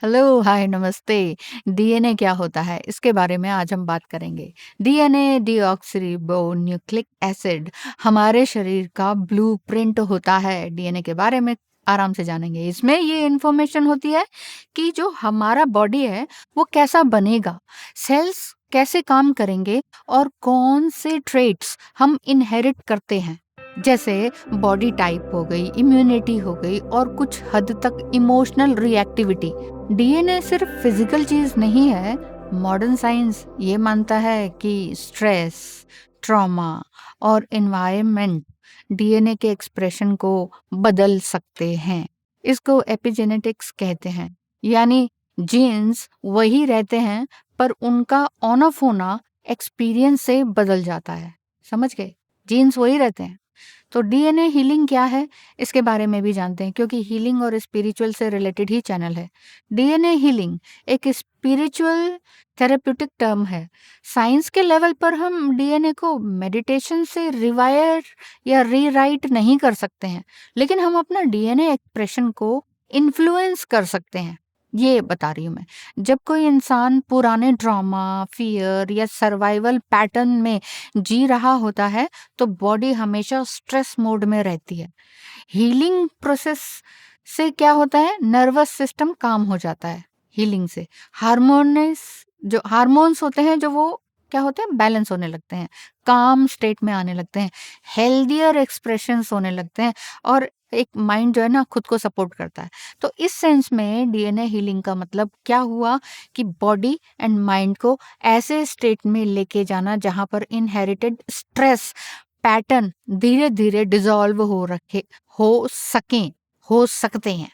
Hello, हाय, नमस्ते। DNA क्या होता है? इसके बारे में आज हम बात करेंगे। डीएनए डीऑक्सीरिबो न्यूक्लिक एसिड हमारे शरीर का ब्लूप्रिंट होता है। डीएनए के बारे में आराम से जानेंगे। इसमें ये इन्फॉर्मेशन होती है कि जो हमारा बॉडी है वो कैसा बनेगा, सेल्स कैसे काम करेंगे और कौन से ट्रेट्स हम इनहेरिट करते हैं। जैसे बॉडी टाइप हो गई, इम्यूनिटी हो गई और कुछ हद तक इमोशनल रिएक्टिविटी। डीएनए सिर्फ फिजिकल चीज नहीं है। मॉडर्न साइंस ये मानता है कि स्ट्रेस, ट्रॉमा और एनवायरनमेंट डीएनए के एक्सप्रेशन को बदल सकते हैं। इसको एपिजेनेटिक्स कहते हैं। यानी जीन्स वही रहते हैं पर उनका ऑन ऑफ होना एक्सपीरियंस से बदल जाता है। समझ गए? जीन्स वही रहते हैं। तो डीएनए हीलिंग क्या है, इसके बारे में भी जानते हैं, क्योंकि हीलिंग और स्पिरिचुअल से रिलेटेड ही चैनल है। डीएनए हीलिंग एक स्पिरिचुअल थेरेप्यूटिक टर्म है। साइंस के लेवल पर हम डीएनए को मेडिटेशन से रिवायर या रीराइट नहीं कर सकते हैं, लेकिन हम अपना डीएनए एक्सप्रेशन को इन्फ्लुएंस कर सकते हैं। ये बता रही हूँ मैं। जब कोई इंसान पुराने ड्रामा, फियर या सर्वाइवल पैटर्न में जी रहा होता है तो बॉडी हमेशा स्ट्रेस मोड में रहती है। हीलिंग प्रोसेस से क्या होता है, नर्वस सिस्टम काम हो जाता है। हीलिंग से हार्मोन्स होते हैं जो वो क्या होते हैं, बैलेंस होने लगते हैं, काम स्टेट में आने लगते हैं, हेल्दियर एक्सप्रेशंस होने लगते हैं और एक माइंड जो है ना खुद को सपोर्ट करता है। तो इस सेंस में डीएनए हीलिंग का मतलब क्या हुआ कि बॉडी एंड माइंड को ऐसे स्टेट में लेके जाना जहां पर इनहेरिटेड स्ट्रेस पैटर्न धीरे धीरे डिसॉल्व हो सकते हैं।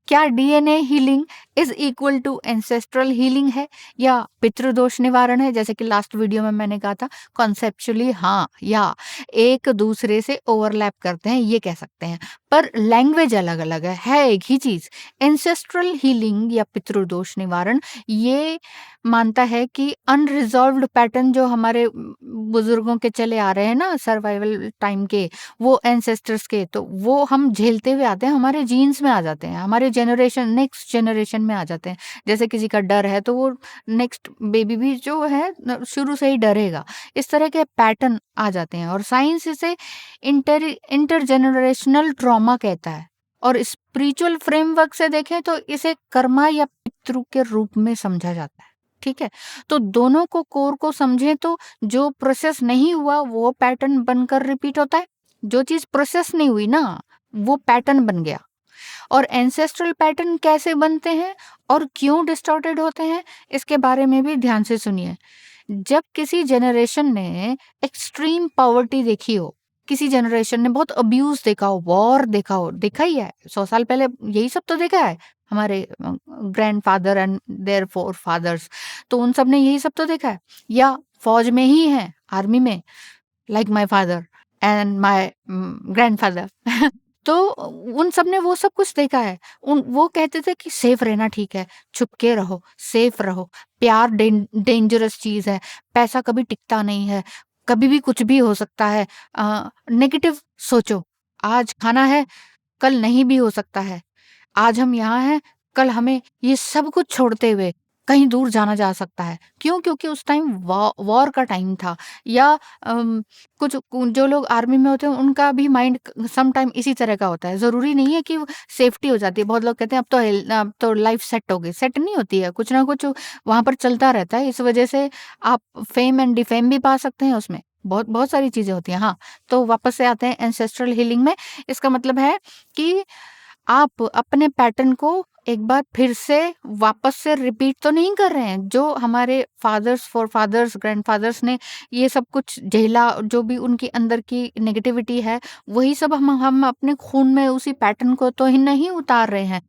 क्या DNA healing is equal to ancestral healing है या पितृदोष निवारण है, जैसे कि लास्ट वीडियो में मैंने कहा था? कॉन्सेप्चुअली हाँ, या एक दूसरे से ओवरलैप करते हैं, ये कह सकते हैं, पर लैंग्वेज अलग अलग है एक ही चीज। एंसेस्ट्रल हीलिंग या पितृदोष निवारण ये मानता है कि अनरिजॉल्व्ड पैटर्न जो हमारे बुजुर्गों के चले आ रहे हैं ना, सर्वाइवल टाइम के, वो एंसेस्टर्स के, तो वो हम झेलते हुए आते हैं, हमारे जीन्स में आ जाते हैं, हमारे जनरेशन नेक्स्ट जनरेशन में आ जाते हैं। जैसे किसी का डर है तो वो नेक्स्ट बेबी भी जो है शुरू से ही डरेगा। इस तरह के पैटर्न आ जाते हैं और साइंस इसे इंटरजेनरेशनल ट्रॉमा कहता है। और स्पिरिचुअल फ्रेमवर्क से देखें तो इसे कर्मा या पितृ के रूप में समझा जाता है। ठीक है, तो दोनों को कोर को समझें तो जो प्रोसेस नहीं हुआ वो पैटर्न बनकर रिपीट होता है, जो चीज प्रोसेस नहीं हुई ना वो पैटर्न बन गया। और एंसेस्ट्रल पैटर्न कैसे बनते हैं और क्यों डिस्टॉर्टेड होते हैं, इसके बारे में भी ध्यान से सुनिए। जब किसी जनरेशन ने एक्सट्रीम पॉवर्टी देखी हो, किसी जनरेशन ने बहुत अब्यूज देखा हो, वॉर देखा हो, देखा ही है 100 साल पहले, यही सब तो देखा है हमारे grandfather and their forefathers, तो उन सब ने यही सब तो देखा है। या फौज में ही है, आर्मी में, like my father and my grandfather तो उन सब ने वो सब कुछ देखा है। वो कहते थे कि सेफ रहना ठीक है, छुपके रहो, सेफ रहो, प्यार डेंजरस चीज है, पैसा कभी टिकता नहीं है, कभी भी कुछ भी हो सकता है, नेगेटिव सोचो, आज खाना है कल नहीं भी हो सकता है, आज हम यहाँ हैं कल हमें ये सब कुछ छोड़ते हुए कहीं दूर जाना जा सकता है। क्यों? क्योंकि उस टाइम वॉर का टाइम था। या कुछ जो लोग आर्मी में होते हैं उनका भी माइंड सम टाइम इसी तरह का होता है। जरूरी नहीं है कि सेफ्टी हो जाती है। बहुत लोग कहते हैं अब तो लाइफ सेट हो गई, सेट नहीं होती है, कुछ ना कुछ वहां पर चलता रहता है। इस वजह से आप फेम एंड डिफेम भी पा सकते हैं उसमें, बहुत बहुत सारी चीजें होती हैं। हाँ, तो वापस से आते हैं एंसेस्ट्रल हीलिंग में। इसका मतलब है कि आप अपने पैटर्न को एक बार फिर से वापस से रिपीट तो नहीं कर रहे हैं। जो हमारे फादर्स, फोर फादर्स, ग्रैंडफादर्स ने ये सब कुछ झेला, जो भी उनकी अंदर की नेगेटिविटी है, वही सब हम अपने खून में उसी पैटर्न को तो ही नहीं उतार रहे हैं।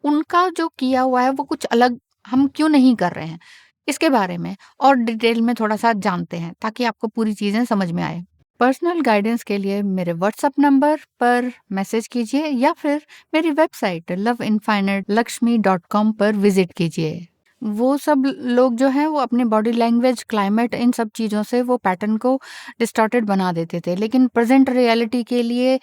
उनका जो किया हुआ है वो कुछ अलग हम क्यों नहीं कर रहे हैं, इसके बारे में और डिटेल में थोड़ा सा जानते हैं ताकि आपको पूरी चीजें समझ में आए। पर्सनल गाइडेंस के लिए मेरे व्हाट्सएप नंबर पर मैसेज कीजिए या फिर मेरी वेबसाइट loveinfinitelakshmi.com पर विजिट कीजिए। वो सब लोग जो हैं वो अपने बॉडी लैंग्वेज, क्लाइमेट, इन सब चीज़ों से वो पैटर्न को डिस्टॉर्टेड बना देते थे। लेकिन प्रेज़ेंट रियलिटी के लिए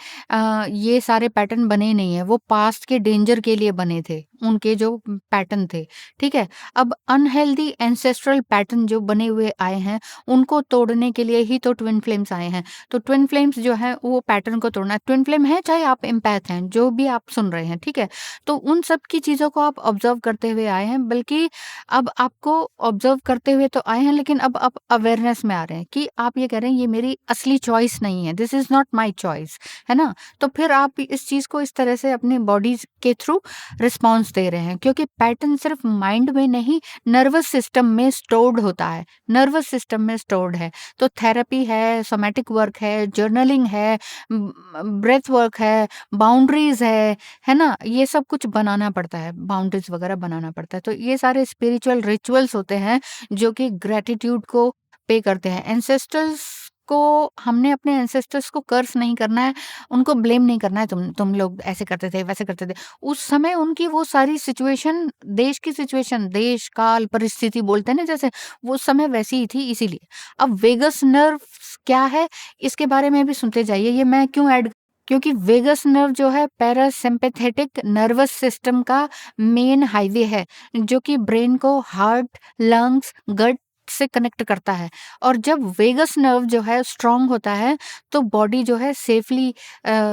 ये सारे पैटर्न बने नहीं हैं, वो पास्ट के डेंजर के लिए बने थे, उनके जो पैटर्न थे, ठीक है? अब अनहेल्दी एंसेस्ट्रल पैटर्न जो बने हुए आए हैं, उनको तोड़ने के लिए ही तो ट्विन फ्लेम्स आए हैं। तो ट्विन फ्लेम्स जो है वो पैटर्न को तोड़ना है। ट्विन फ्लेम है चाहे आप एम्पैथ हैं, जो भी आप सुन रहे हैं, ठीक है? तो उन सब की चीज़ों को आप ऑब्ज़र्व करते हुए आए हैं, बल्कि अब आपको ऑब्ज़र्व करते हुए तो आए हैं, लेकिन अब आप अवेयरनेस में आ रहे हैं कि आप ये कह रहे हैं ये मेरी असली चॉइस नहीं है, this is not my choice, है ना? तो फिर आप इस चीज़ को इस तरह से अपनी बॉडीज़ के थ्रू रिस्पॉन्स दे रहे हैं, क्योंकि पैटर्न सिर्फ माइंड में नहीं, नर्वस सिस्टम में स्टोर्ड होता है, नर्वस सिस्टम में स्टोर्ड है। तो थेरेपी है, सोमैटिक वर्क है, जर्नलिंग है, ब्रेथ वर्क है, बाउंड्रीज़ है ना? ये सब कुछ बनाना पड़ता है, बाउंड्रीज़ वगैरह बनाना पड़ता है। तो ये सारे स्पिरिचुअल रिचुअल्स होते हैं जो कि ग्रैटिट्यूड को पे करते हैं। एंसेस्टर्स को हमने अपने एंसेस्टर्स को कर्स नहीं करना है, उनको ब्लेम नहीं करना है, तुम लोग ऐसे करते थे, वैसे करते थे। उस समय उनकी वो सारी सिचुएशन, देश की सिचुएशन, देश, काल, परिस्थिति बोलते हैं ना जैसे, वो उस समय वैसी ही थी इसीलिए। अब वेगस नर्व्स क्या है, इसके बारे में भी सुनते जाइए। ये मैं क्यों ऐड, क्योंकि वेगस नर्व जो है पैरासिम्पैथेटिक नर्वस सिस्टम का मेन हाईवे है, जो कि ब्रेन को हार्ट, लंग्स, गट से कनेक्ट करता है। और जब वेगस नर्व जो है स्ट्रांग होता है, तो बॉडी जो है सेफली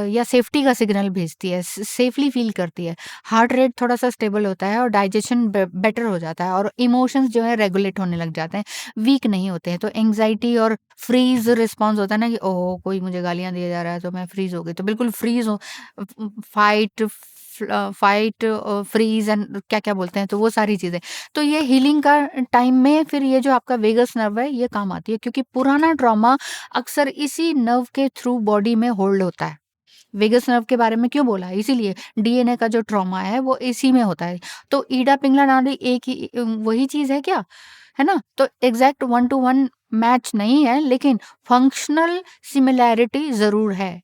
या सेफ्टी का सिग्नल भेजती है, सेफली फील करती है। हार्ट रेट थोड़ा सा स्टेबल होता है और डाइजेशन बेटर हो जाता है, और इमोशंस जो है रेगुलेट होने लग जाते हैं, वीक नहीं होते हैं। तो एंग्जाइटी और फ्रीज रिस्पॉन्स होता है ना कि ओह कोई मुझे गालियां दिया जा रहा है तो मैं फ्रीज हो गई, तो बिल्कुल फ्रीज हो, फाइट फाइट फ्रीज एंड क्या क्या बोलते हैं, तो वो सारी चीजें। तो ये हीलिंग का टाइम में फिर ये जो आपका वेगस नर्व है ये काम आती है, क्योंकि पुराना ट्रॉमा अक्सर इसी नर्व के थ्रू बॉडी में होल्ड होता है। वेगस नर्व के बारे में क्यों बोला है? इसीलिए डीएनए का जो ट्रॉमा है वो इसी में होता है। तो ईडा पिंगला नाड़ी एक ही वही चीज है क्या? है ना? तो एग्जैक्ट 1 टू 1 मैच नहीं है, लेकिन फंक्शनल सिमिलैरिटी जरूर है।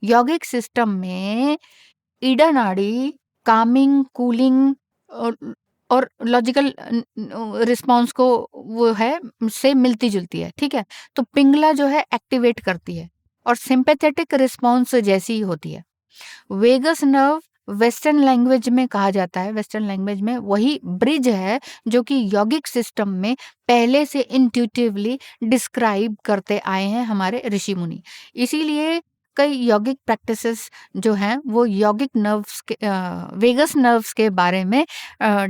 यौगिक सिस्टम में ईडा नाड़ी कामिंग, कूलिंग और लॉजिकल रिस्पॉन्स को वो है से मिलती-जुलती है, ठीक है? तो पिंगला जो है एक्टिवेट करती है और सिंपैथेटिक रिस्पॉन्स जैसी ही होती है। वेगस नर्व वेस्टर्न लैंग्वेज में कहा जाता है, वेस्टर्न लैंग्वेज में वही ब्रिज है जो कि यौगिक सिस्टम में पहले से इंट्यूटिवली डिस्क्राइब करते आए हैं हमारे ऋषि मुनि। इसीलिए कई यौगिक प्रैक्टिसेस जो हैं वो यौगिक नर्व्स के वेगस नर्व्स के बारे में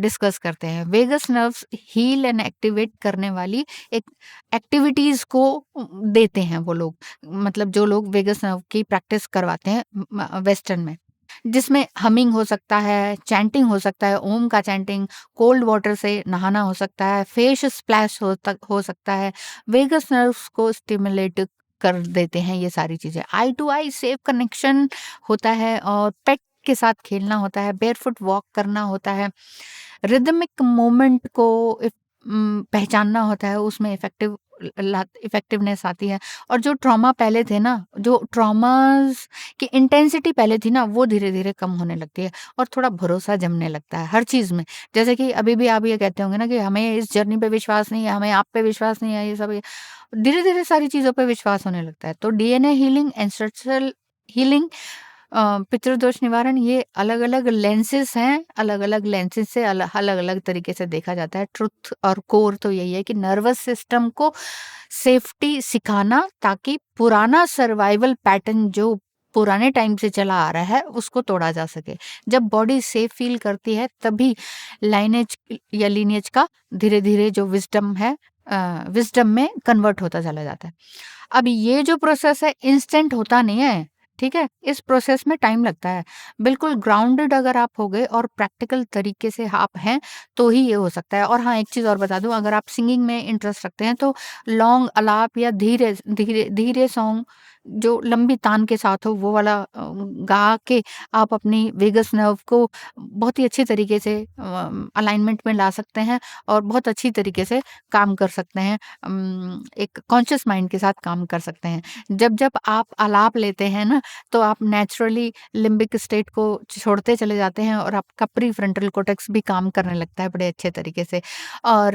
डिस्कस करते हैं। Vagus nerves heal and activate करने वाली एक एक्टिविटीज को देते हैं वो लोग, मतलब जो लोग वेगस नर्व की प्रैक्टिस करवाते हैं वेस्टर्न में, जिसमें हमिंग हो सकता है, चैंटिंग हो सकता है, ओम का चैंटिंग, कोल्ड वाटर से नहाना हो सकता है, फेस स्प्लैश हो सकता है। वेगस नर्व्स को स्टिमुलेट कर देते हैं ये सारी चीजें। आई टू आई सेफ कनेक्शन होता है, और पेट के साथ खेलना होता है, बेयरफुट वॉक करना होता है, रिदमिक मूवमेंट को पहचानना होता है, उसमें इफेक्टिवनेस आती है। और जो ट्रॉमा पहले थे ना, जो ट्रॉमास की इंटेंसिटी पहले थी ना, वो धीरे धीरे कम होने लगती है और थोड़ा भरोसा जमने लगता है हर चीज में। जैसे कि अभी भी आप ये कहते होंगे ना कि हमें इस जर्नी पे विश्वास नहीं है, हमें आप पे विश्वास नहीं है, ये सब धीरे धीरे सारी चीजों पे विश्वास होने लगता है। तो डीएनए हीलिंग, एंसेस्ट्रल हीलिंग, पितृदोष निवारण, ये अलग अलग लेंसेस हैं, अलग अलग लेंसेस से अलग अलग तरीके से देखा जाता है। ट्रुथ और कोर तो यही है कि नर्वस सिस्टम को सेफ्टी सिखाना, ताकि पुराना सर्वाइवल पैटर्न जो पुराने टाइम से चला आ रहा है उसको तोड़ा जा सके। जब बॉडी सेफ फील करती है तभी लाइनेज या लीनिएज का धीरे धीरे जो विजडम है विजडम में कन्वर्ट होता चला जाता है। अब ये जो प्रोसेस है इंस्टेंट होता नहीं है, ठीक है? इस प्रोसेस में टाइम लगता है। बिल्कुल ग्राउंडेड अगर आप हो गए और प्रैक्टिकल तरीके से आप हैं, तो ही ये हो सकता है। और हाँ, एक चीज़ और बता दूँ, अगर आप सिंगिंग में इंटरेस्ट रखते हैं तो लॉन्ग आलाप या धीरे धीरे धीरे सॉन्ग जो लंबी तान के साथ हो, वो वाला गा के आप अपनी वेगस नर्व को बहुत ही अच्छे तरीके से अलाइनमेंट में ला सकते हैं और बहुत अच्छी तरीके से काम कर सकते हैं। एक कॉन्शियस माइंड के साथ काम कर सकते हैं। जब जब आप आलाप लेते हैं ना, तो आप नेचुरली लिम्बिक स्टेट को छोड़ते चले जाते हैं और आपका प्रीफ्रंटल कॉर्टेक्स भी काम करने लगता है बड़े अच्छे तरीके से, और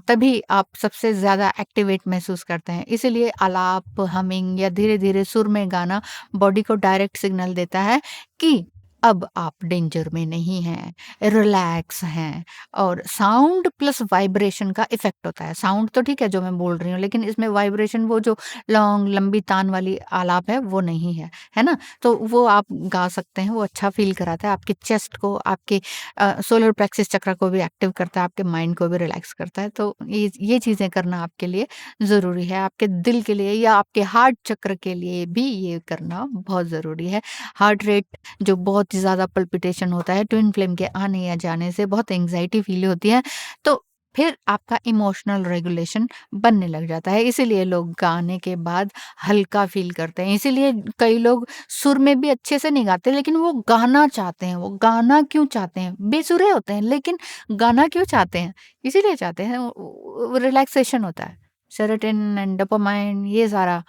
तभी आप सबसे ज़्यादा एक्टिवेट महसूस करते हैं। इसीलिए आलाप, हमिंग या धीरे-धीरे सुर में गाना बॉडी को डायरेक्ट सिग्नल देता है कि अब आप डेंजर में नहीं हैं, रिलैक्स हैं। और साउंड प्लस वाइब्रेशन का इफ़ेक्ट होता है। साउंड तो ठीक है जो मैं बोल रही हूँ, लेकिन इसमें वाइब्रेशन, वो जो लॉन्ग लंबी तान वाली आलाप है वो नहीं है, है ना? तो वो आप गा सकते हैं, वो अच्छा फ़ील कराता है आपके चेस्ट को, आपके सोलर प्लेक्सस चक्र को भी एक्टिव करता है, आपके माइंड को भी रिलैक्स करता है। तो ये चीज़ें करना आपके लिए ज़रूरी है, आपके दिल के लिए या आपके हार्ट चक्र के लिए भी ये करना बहुत ज़रूरी है। हार्ट रेट जो बहुत ज़्यादा पल्पिटेशन होता है ट्विन फ्लेम के आने या जाने से, बहुत एंग्जायटी फ़ील होती है, तो फिर आपका इमोशनल रेगुलेशन बनने लग जाता है। इसीलिए लोग गाने के बाद हल्का फ़ील करते हैं। इसीलिए कई लोग सुर में भी अच्छे से नहीं गाते, लेकिन वो गाना चाहते हैं। वो गाना क्यों चाहते हैं? बेसुरे होते हैं, लेकिन गाना क्यों चाहते हैं? इसीलिए चाहते हैं, वो रिलैक्सेशन होता है। सेरोटोनिन एंड डोपामाइन ये सारा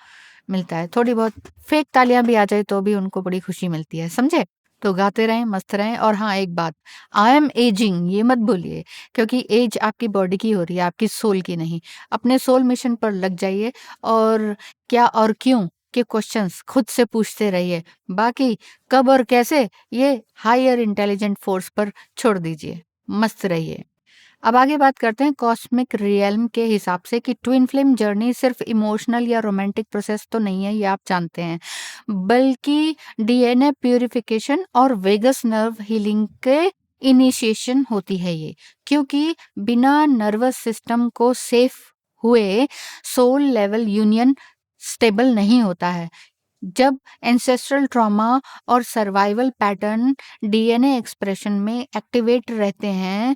मिलता है। थोड़ी बहुत फेक तालियाँ भी आ जाए तो भी उनको बड़ी खुशी मिलती है, समझे? तो गाते रहें, मस्त रहें। और हाँ, एक बात, आई एम एजिंग ये मत भूलिए, क्योंकि एज आपकी बॉडी की हो रही है, आपकी सोल की नहीं। अपने सोल मिशन पर लग जाइए और क्या और क्यों के क्वेश्चंस खुद से पूछते रहिए। बाकी कब और कैसे ये हायर इंटेलिजेंट फोर्स पर छोड़ दीजिए। मस्त रहिए। अब आगे बात करते हैं कॉस्मिक रियल्म के हिसाब से कि ट्विन फ्लेम जर्नी सिर्फ इमोशनल या रोमांटिक प्रोसेस तो नहीं है, ये आप जानते हैं, बल्कि डीएनए प्यूरिफिकेशन और वेगस नर्व हीलिंग के इनिशिएशन होती है ये, क्योंकि बिना नर्वस सिस्टम को सेफ हुए सोल लेवल यूनियन स्टेबल नहीं होता है। जब एंसेस्ट्रल ट्रॉमा और सर्वाइवल पैटर्न डीएनए एक्सप्रेशन में एक्टिवेट रहते हैं,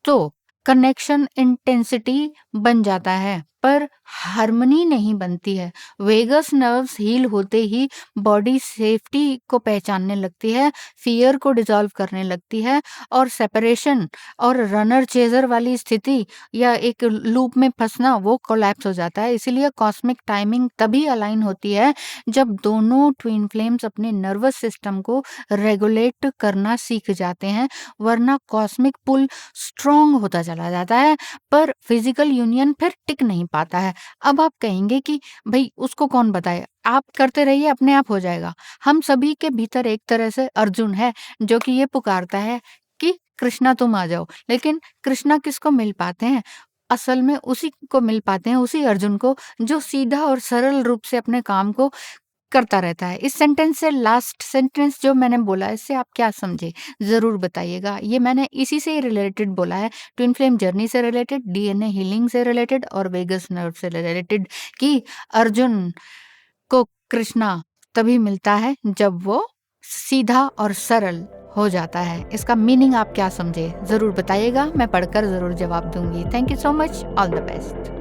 तो कनेक्शन इंटेंसिटी बन जाता है, पर हार्मनी नहीं बनती है। वेगस नर्व्स हील होते ही बॉडी सेफ्टी को पहचानने लगती है, फियर को डिसॉल्व करने लगती है, और सेपरेशन और रनर चेजर वाली स्थिति या एक लूप में फंसना वो कोलैप्स हो जाता है। इसीलिए कॉस्मिक टाइमिंग तभी अलाइन होती है जब दोनों ट्विन फ्लेम्स अपने नर्वस सिस्टम को रेगुलेट करना सीख जाते हैं, वरना कॉस्मिक पुल स्ट्रॉन्ग होता चला जाता है, पर फिजिकल यूनियन फिर टिक नहीं पाता है। अब आप कहेंगे कि भाई उसको कौन बताए, आप करते रहिए, अपने आप हो जाएगा। हम सभी के भीतर एक तरह से अर्जुन है जो कि ये पुकारता है कि कृष्णा तुम आ जाओ, लेकिन कृष्णा किसको मिल पाते हैं? असल में उसी को मिल पाते हैं, उसी अर्जुन को जो सीधा और सरल रूप से अपने काम को करता रहता है। इस सेंटेंस से लास्ट सेंटेंस जो मैंने बोला, इससे आप क्या समझे? ज़रूर बताइएगा। ये मैंने इसी से रिलेटेड बोला है, ट्विन फ्लेम जर्नी से रिलेटेड, डीएनए हीलिंग से रिलेटेड और वेगस नर्व से रिलेटेड, कि अर्जुन को कृष्णा तभी मिलता है जब वो सीधा और सरल हो जाता है। इसका मीनिंग आप क्या समझे? ज़रूर बताइएगा, मैं पढ़कर ज़रूर जवाब दूँगी। Thank you so much. All the best.